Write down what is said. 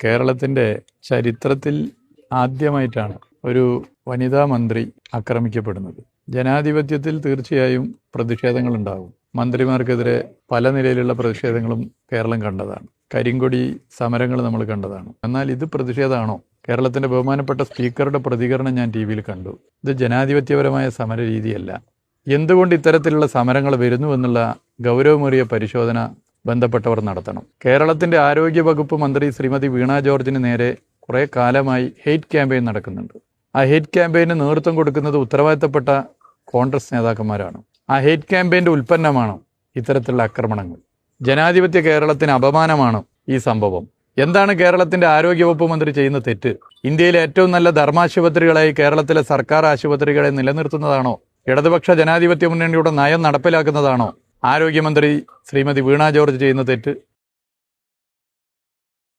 കേരളത്തിൻ്റെ ചരിത്രത്തിൽ ആദ്യമായിട്ടാണ് ഒരു വനിതാ മന്ത്രി ആക്രമിക്കപ്പെടുന്നത്. ജനാധിപത്യത്തിൽ തീർച്ചയായും പ്രതിഷേധങ്ങളുണ്ടാകും. മന്ത്രിമാർക്കെതിരെ പല നിലയിലുള്ള പ്രതിഷേധങ്ങളും കേരളം കണ്ടതാണ്. കരിങ്കൊടി സമരങ്ങൾ നമ്മൾ കണ്ടതാണ്. എന്നാൽ ഇത് പ്രതിഷേധമാണോ? കേരളത്തിൻ്റെ ബഹുമാനപ്പെട്ട സ്പീക്കറുടെ പ്രതികരണം ഞാൻ ടി വിയിൽ കണ്ടു. ഇത് ജനാധിപത്യപരമായ സമര രീതിയല്ല. എന്തുകൊണ്ട് ഇത്തരത്തിലുള്ള സമരങ്ങൾ വരുന്നു എന്നുള്ള ഗൗരവമേറിയ പരിശോധന ബന്ധപ്പെട്ടവർ നടത്തണം. കേരളത്തിൻ്റെ ആരോഗ്യ വകുപ്പ് മന്ത്രി ശ്രീമതി വീണ ജോർജിന് നേരെ കുറേ കാലമായി ഹെയ്റ്റ് ക്യാമ്പയിൻ നടക്കുന്നുണ്ട്. ആ ഹെയ്റ്റ് ക്യാമ്പയിന് നേതൃത്വം കൊടുക്കുന്നത് ഉത്തരവാദിത്തപ്പെട്ട കോൺഗ്രസ് നേതാക്കന്മാരാണ്. ആ ഹെയ്റ്റ് ക്യാമ്പയിൻ്റെ ഉൽപ്പന്നമാണ് ഇത്തരത്തിലുള്ള ആക്രമണങ്ങൾ. ജനാധിപത്യ കേരളത്തിന് അപമാനമാണ് ഈ സംഭവം. എന്താണ് കേരളത്തിൻ്റെ ആരോഗ്യവകുപ്പ് മന്ത്രി ചെയ്യുന്ന തെറ്റ്? ഇന്ത്യയിലെ ഏറ്റവും നല്ല ധർമാശുപത്രികളായി കേരളത്തിലെ സർക്കാർ ആശുപത്രികളെ നിലനിർത്തുന്നതാണോ? ഇടതുപക്ഷ ജനാധിപത്യ മുന്നണിയുടെ നയം നടപ്പിലാക്കുന്നതാണോ ആരോഗ്യമന്ത്രി ശ്രീമതി വീണ ജോർജ് ചെയ്യുന്ന തെറ്റ്?